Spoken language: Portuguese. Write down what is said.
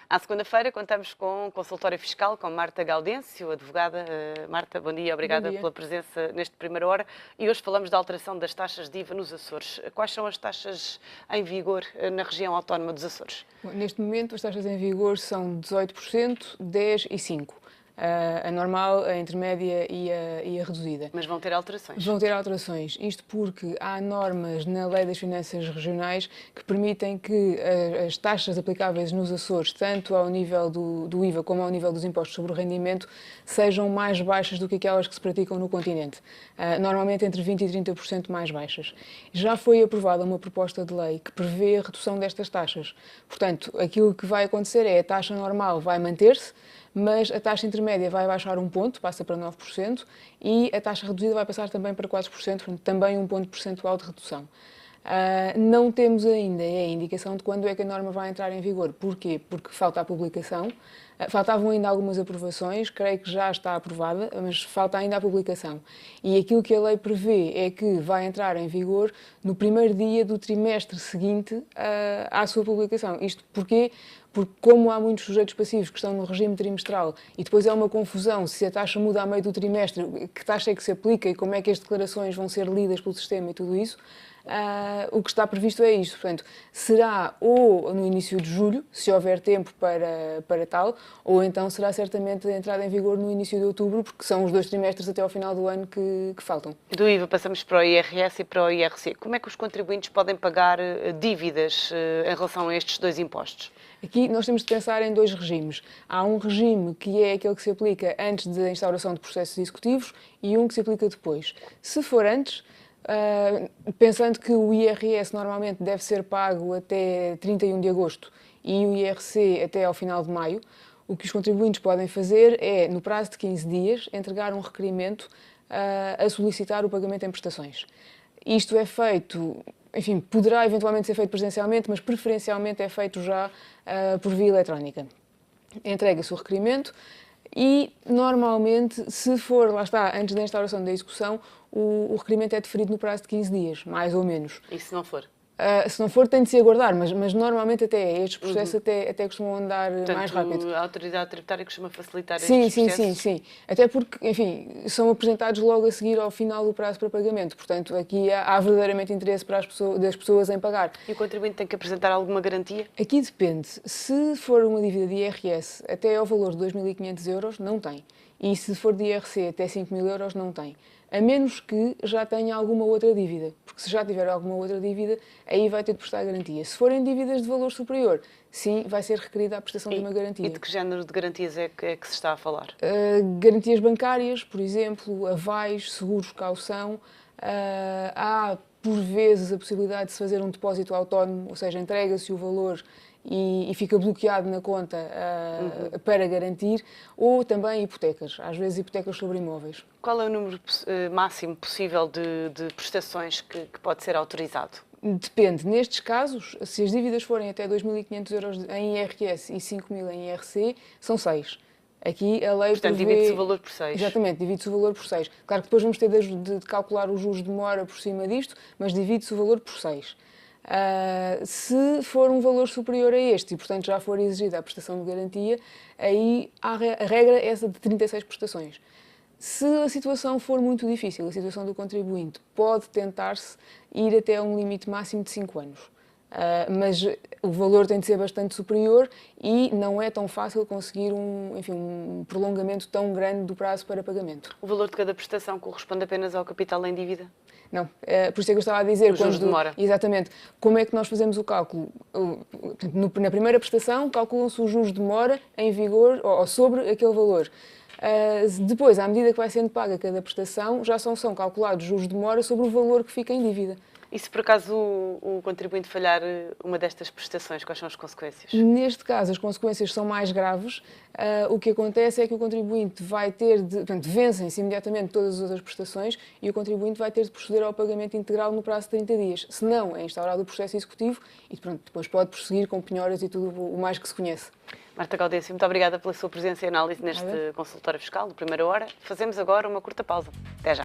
À segunda-feira contamos com um consultório fiscal com Marta Gaudêncio, advogada. Marta, bom dia, obrigada pela presença neste Primeira Hora. E hoje falamos da alteração das taxas de IVA nos Açores. Quais são as taxas em vigor na região autónoma dos Açores? Bom, neste momento as taxas em vigor são 18%, 10% e 5%. A normal, a intermédia e a reduzida. Mas vão ter alterações? Vão ter alterações. Isto porque há normas na Lei das Finanças Regionais que permitem que as taxas aplicáveis nos Açores, tanto ao nível do IVA como ao nível dos impostos sobre o rendimento, sejam mais baixas do que aquelas que se praticam no continente. Normalmente entre 20% e 30% mais baixas. Já foi aprovada uma proposta de lei que prevê a redução destas taxas. Portanto, aquilo que vai acontecer é a taxa normal vai manter-se, mas a taxa intermédia vai baixar um ponto, passa para 9%, e a taxa reduzida vai passar também para 4%, portanto, também um ponto percentual de redução. Não temos ainda a indicação de quando é que a norma vai entrar em vigor. Porquê? Porque falta a publicação. Faltavam ainda algumas aprovações, creio que já está aprovada, mas falta ainda a publicação. E aquilo que a lei prevê é que vai entrar em vigor no primeiro dia do trimestre seguinte à sua publicação. Isto porquê? Porque como há muitos sujeitos passivos que estão no regime trimestral e depois é uma confusão se a taxa muda a meio do trimestre, que taxa é que se aplica e como é que as declarações vão ser lidas pelo sistema e tudo isso, o que está previsto é isto. Portanto, será ou no início de julho, se houver tempo para tal, ou então será certamente a entrada em vigor no início de outubro, porque são os 2 trimestres até ao final do ano que faltam. Do IVA passamos para o IRS e para o IRC. Como é que os contribuintes podem pagar dívidas em relação a estes dois impostos? Aqui nós temos de pensar em 2 regimes. Há um regime que é aquele que se aplica antes da instauração de processos executivos e um que se aplica depois. Se for antes, pensando que o IRS normalmente deve ser pago até 31 de agosto e o IRC até ao final de maio, o que os contribuintes podem fazer é, no prazo de 15 dias, entregar um requerimento a solicitar o pagamento em prestações. Isto é feito, enfim, poderá eventualmente ser feito presencialmente, mas preferencialmente é feito já por via eletrónica. Entrega-se o requerimento e, normalmente, se for, lá está, antes da instauração da execução, o requerimento é deferido no prazo de 15 dias, mais ou menos. E se não for? Se não for, tem de se aguardar, mas normalmente até estes processos até costumam andar mais rápido. A autoridade tributária costuma facilitar Sim, estes processos? sim. Até porque, enfim, são apresentados logo a seguir ao final do prazo para pagamento. Portanto, aqui há verdadeiramente interesse das pessoas em pagar. E o contribuinte tem que apresentar alguma garantia? Aqui depende. Se for uma dívida de IRS até ao valor de 2.500 euros, não tem. E se for de IRC até 5.000 euros, não tem. A menos que já tenha alguma outra dívida. Porque se já tiver alguma outra dívida, aí vai ter de prestar garantia. Se forem dívidas de valor superior, sim, vai ser requerida a prestação de uma garantia. E de que género de garantias é que se está a falar? Garantias bancárias, por exemplo, avais, seguros caução. Há, por vezes, a possibilidade de se fazer um depósito autónomo, ou seja, entrega-se o valor e fica bloqueado na conta para garantir, ou também hipotecas, às vezes hipotecas sobre imóveis. Qual é o número máximo possível de prestações que pode ser autorizado? Depende. Nestes casos, se as dívidas forem até 2.500 euros em IRS e 5.000 em IRC, são 6. Aqui a lei Portanto, prevê... divide-se o valor por 6. Exatamente, divide-se o valor por 6. Claro que depois vamos ter de calcular os juros de mora por cima disto, mas divide-se o valor por 6. Se for um valor superior a este e, portanto, já for exigida a prestação de garantia, aí a regra é essa de 36 prestações. Se a situação for muito difícil, a situação do contribuinte, pode tentar-se ir até um limite máximo de 5 anos. Mas o valor tem de ser bastante superior e não é tão fácil conseguir um prolongamento tão grande do prazo para pagamento. O valor de cada prestação corresponde apenas ao capital em dívida? Não, por isso é que eu estava a dizer... Os juros de mora. Exatamente. Como é que nós fazemos o cálculo? Na primeira prestação, calculam-se os juros de mora em vigor ou sobre aquele valor. Depois, à medida que vai sendo paga cada prestação, já são calculados juros de mora sobre o valor que fica em dívida. E se por acaso o contribuinte falhar uma destas prestações, quais são as consequências? Neste caso, as consequências são mais graves. O que acontece é que o contribuinte vai ter de... Portanto, vencem-se imediatamente todas as outras prestações e o contribuinte vai ter de proceder ao pagamento integral no prazo de 30 dias. Se não, é instaurado o processo executivo e pronto, depois pode prosseguir com penhoras e tudo o mais que se conhece. Marta Gaudêncio, muito obrigada pela sua presença e análise neste consultório fiscal, do Primeira Hora. Fazemos agora uma curta pausa. Até já.